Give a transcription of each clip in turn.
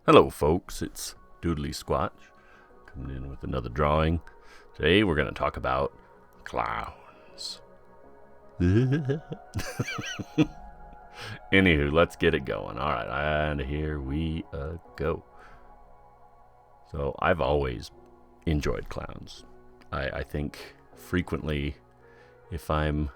Hello, folks. It's Doodly Squatch coming in with another drawing. Today we're going to talk about clowns. Anywho, let's get it going. All right, and here we go. So I've always enjoyed clowns. I think frequently, if I'm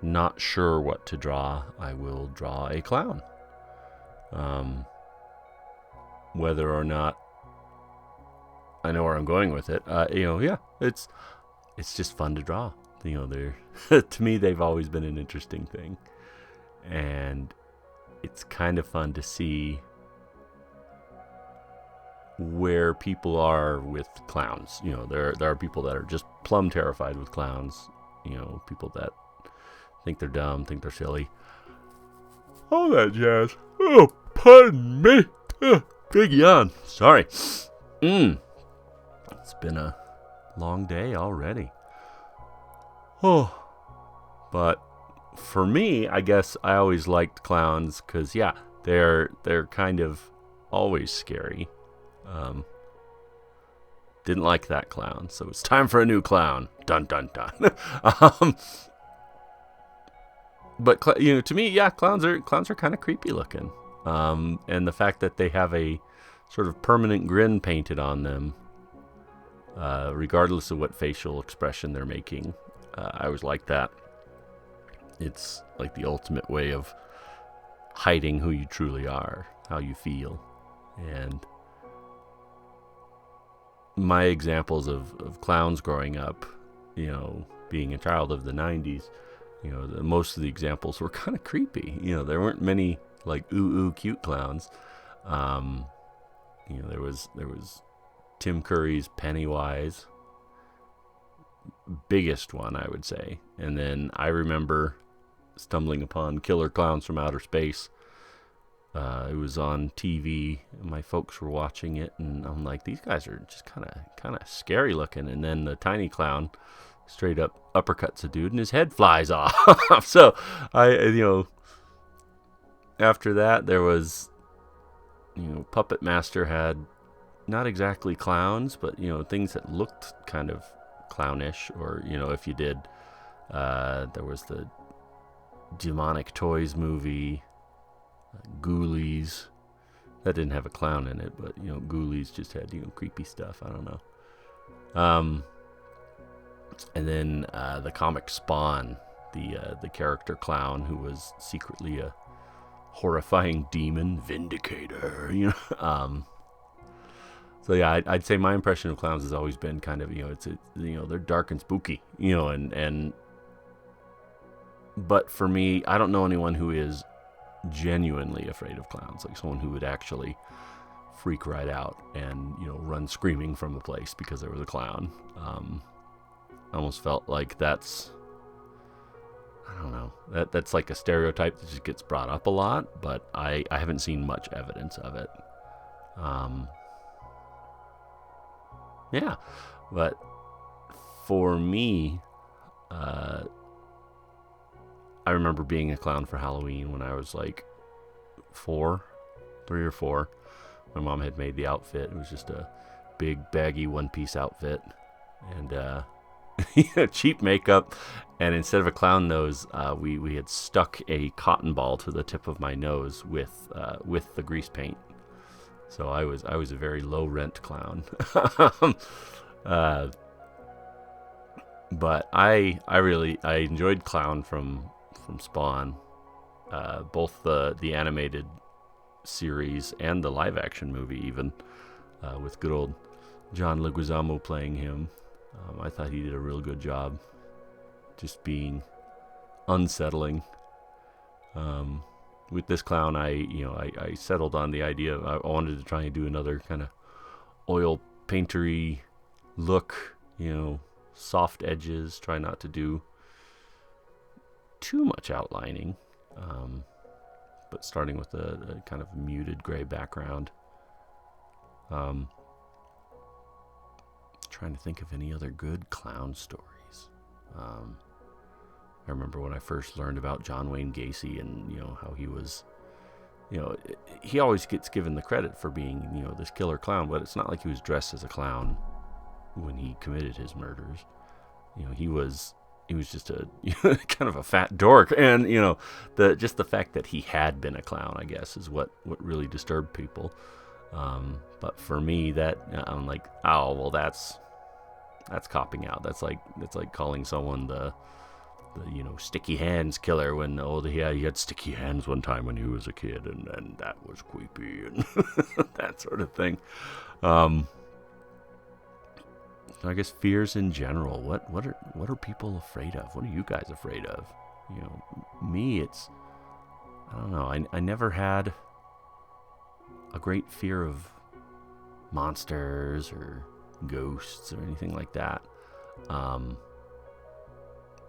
not sure what to draw, I will draw a clown. Whether or not I know where I'm going with it, it's just fun to draw. They're to me they've always been an interesting thing, and it's kind of fun to see where people are with clowns. There are people that are just plumb terrified with clowns. People that think they're dumb, think they're silly, all that jazz. Oh, pardon me. Big yawn. Sorry. It's been a long day already. Oh, but for me, I guess I always liked clowns because, yeah, they're kind of always scary. Didn't like that clown, so it's time for a new clown. Dun dun dun. But to me, yeah, clowns are kind of creepy looking. And the fact that they have a sort of permanent grin painted on them, regardless of what facial expression they're making, I always like that. It's like the ultimate way of hiding who you truly are, how you feel. And my examples of clowns growing up, being a child of the 90s, most of the examples were kind of creepy. There weren't many like ooh cute clowns. There was Tim Curry's Pennywise, biggest one, I would say. And then I remember stumbling upon Killer Clowns from Outer Space. It was on TV. My folks were watching it, and I'm like, these guys are just kind of scary looking. And then the tiny clown straight up uppercuts a dude, and his head flies off. So after that, there was, Puppet Master had not exactly clowns, but, things that looked kind of clownish. Or, if you did, there was the Demonic Toys movie, Ghoulies. That didn't have a clown in it, but, Ghoulies just had, creepy stuff. I don't know. And then the comic Spawn, the character clown who was secretly a horrifying demon, Vindicator. So yeah, I'd say my impression of clowns has always been kind of, they're dark and spooky, but for me, I don't know anyone who is genuinely afraid of clowns, like someone who would actually freak right out and, run screaming from a place because there was a clown. I almost felt like that's, I don't know, that's like a stereotype that just gets brought up a lot, but I haven't seen much evidence of it. Yeah, but for me, I remember being a clown for Halloween when I was like 3 or 4. My mom had made the outfit. It was just a big baggy one-piece outfit, and cheap makeup, and instead of a clown nose, we had stuck a cotton ball to the tip of my nose with the grease paint. So I was a very low rent clown. But I enjoyed Clown from Spawn, both the animated series and the live action movie, even with good old John Leguizamo playing him. I thought he did a real good job, just being unsettling. With this clown, I settled on the idea. I wanted to try and do another kind of oil paintery look, soft edges. Try not to do too much outlining, but starting with a kind of muted gray background. Trying to think of any other good clown stories. I remember when I first learned about John Wayne Gacy and how he was he always gets given the credit for being, this killer clown, but it's not like he was dressed as a clown when he committed his murders. He was just a kind of a fat dork, and the fact that he had been a clown, I guess, is what really disturbed people. But for me, that I'm like, oh well, that's copping out. That's like calling someone the sticky hands killer when he had sticky hands one time when he was a kid, and that was creepy and that sort of thing. So I guess fears in general. What are people afraid of? What are you guys afraid of? Me, it's, I don't know. I never had a great fear of monsters or ghosts or anything like that.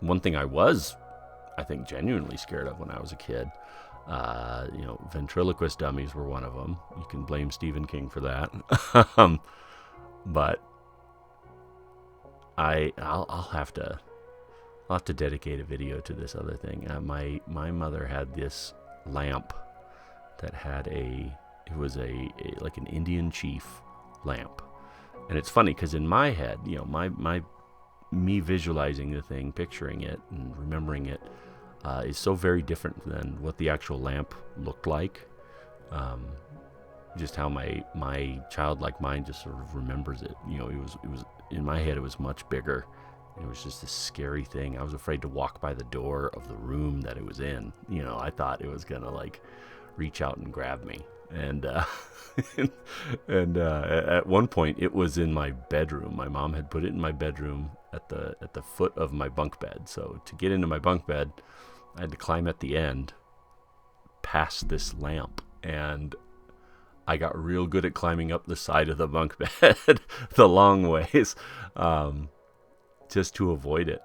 One thing I was, I think, genuinely scared of when I was a kid, ventriloquist dummies were one of them. You can blame Stephen King for that. But I'll have to dedicate a video to this other thing. My mother had this lamp that had it was like an Indian chief lamp, and it's funny because in my head, me visualizing the thing, picturing it, and remembering it is so very different than what the actual lamp looked like. Just how my childlike mind just sort of remembers it. It was in my head. It was much bigger. It was just this scary thing. I was afraid to walk by the door of the room that it was in. I thought it was gonna like reach out and grab me. And at one point, it was in my bedroom. My mom had put it in my bedroom at the foot of my bunk bed. So to get into my bunk bed, I had to climb at the end, past this lamp, and I got real good at climbing up the side of the bunk bed the long ways, just to avoid it.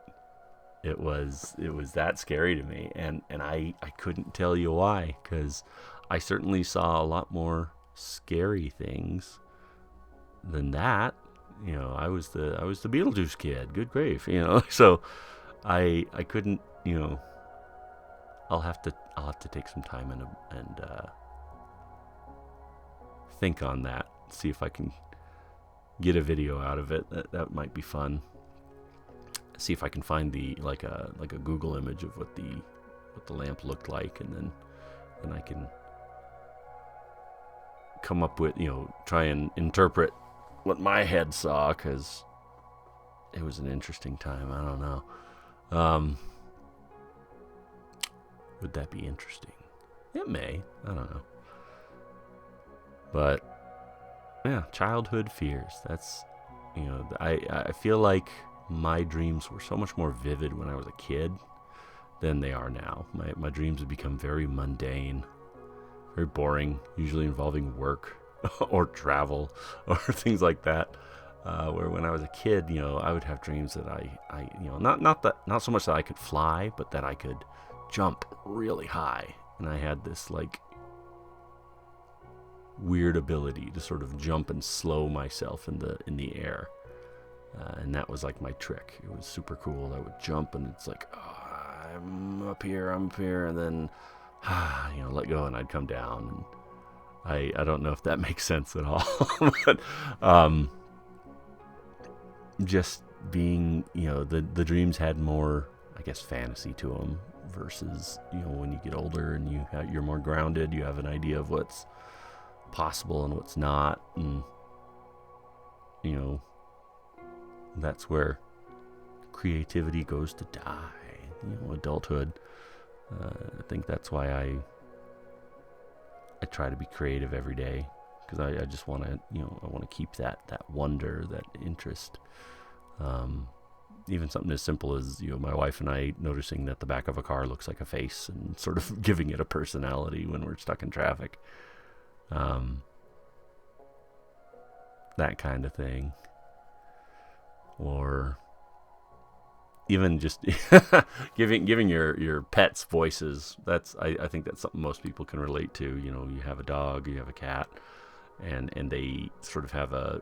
It was that scary to me, and I couldn't tell you why, because I certainly saw a lot more scary things than that. I was the Beetlejuice kid. Good grief, So I couldn't. I'll have to take some time and think on that. See if I can get a video out of it. That might be fun. See if I can find like a Google image of what the lamp looked like, and then I can come up with, try and interpret what my head saw, because it was an interesting time. I don't know. Would that be interesting? It may. I don't know. But yeah, childhood fears. That's, I feel like my dreams were so much more vivid when I was a kid than they are now. My dreams have become very mundane, very boring, usually involving work or travel or things like that. Where when I was a kid, I would have dreams that I not so much that I could fly, but that I could jump really high, and I had this like weird ability to sort of jump and slow myself in the air, and that was like my trick. It was super cool. I would jump, and it's like, oh, I'm up here, and then let go, and I'd come down. And I don't know if that makes sense at all, but just being, the dreams had more, I guess, fantasy to them versus, when you get older and you're more grounded, you have an idea of what's possible and what's not, and that's where creativity goes to die. Adulthood. I think that's why I try to be creative every day, because I just want to I want to keep that wonder, that interest. Even something as simple as my wife and I noticing that the back of a car looks like a face and sort of giving it a personality when we're stuck in traffic. That kind of thing. Or even just giving your pets voices. I think that's something most people can relate to. You have a dog, you have a cat, and they sort of have a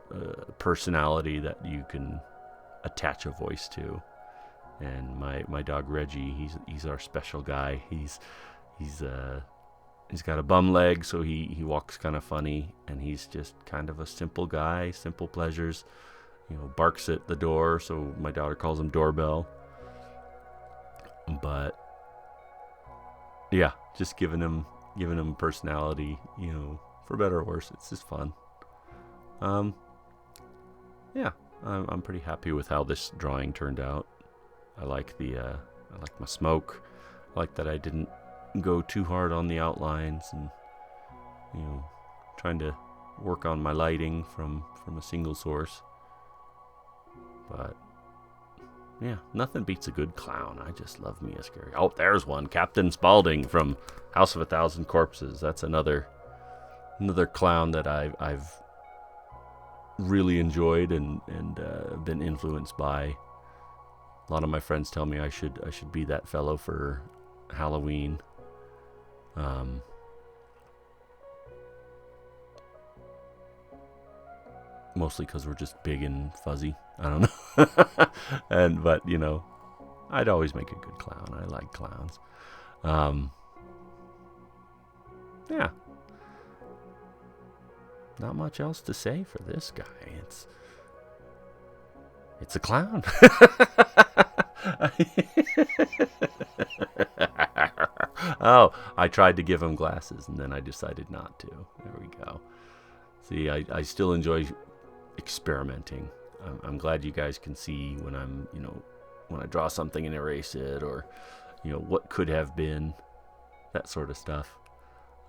personality that you can attach a voice to. And my dog Reggie, he's our special guy. He's He's got a bum leg, so he walks kind of funny, and he's just kind of a simple guy, simple pleasures. Barks at the door, so my daughter calls him Doorbell. But yeah, just giving him personality, for better or worse. It's just fun. Yeah, I'm pretty happy with how this drawing turned out. I like my smoke. I like that I didn't go too hard on the outlines, and trying to work on my lighting from a single source. But yeah, nothing beats a good clown. I just love me a scary. Oh, there's one, Captain Spaulding from House of a Thousand Corpses. That's another clown that I've really enjoyed and been influenced by. A lot of my friends tell me I should be that fellow for Halloween. Mostly because we're just big and fuzzy. I don't know. But I'd always make a good clown. I like clowns. Yeah. Not much else to say for this guy. It's a clown. Oh, I tried to give him glasses, and then I decided not to. There we go. See, I still enjoy experimenting. I'm glad you guys can see when when I draw something and erase it, or what could have been, that sort of stuff.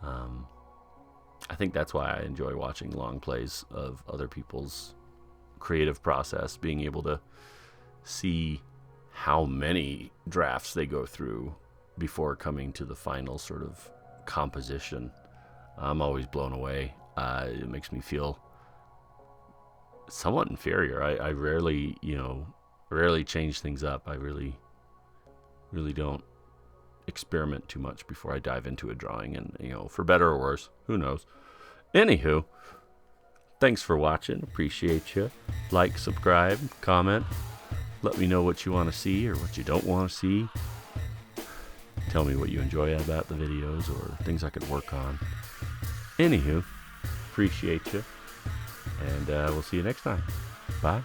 I think that's why I enjoy watching long plays of other people's creative process, being able to see how many drafts they go through before coming to the final sort of composition. I'm always blown away. It makes me feel somewhat inferior. I rarely change things up. I really don't experiment too much before I dive into a drawing, and for better or worse, who knows. Anywho, thanks for watching. Appreciate you. Like, subscribe, comment. Let me know what you want to see or what you don't want to see. Tell me what you enjoy about the videos or things I could work on. Anywho, appreciate you, and we'll see you next time. Bye.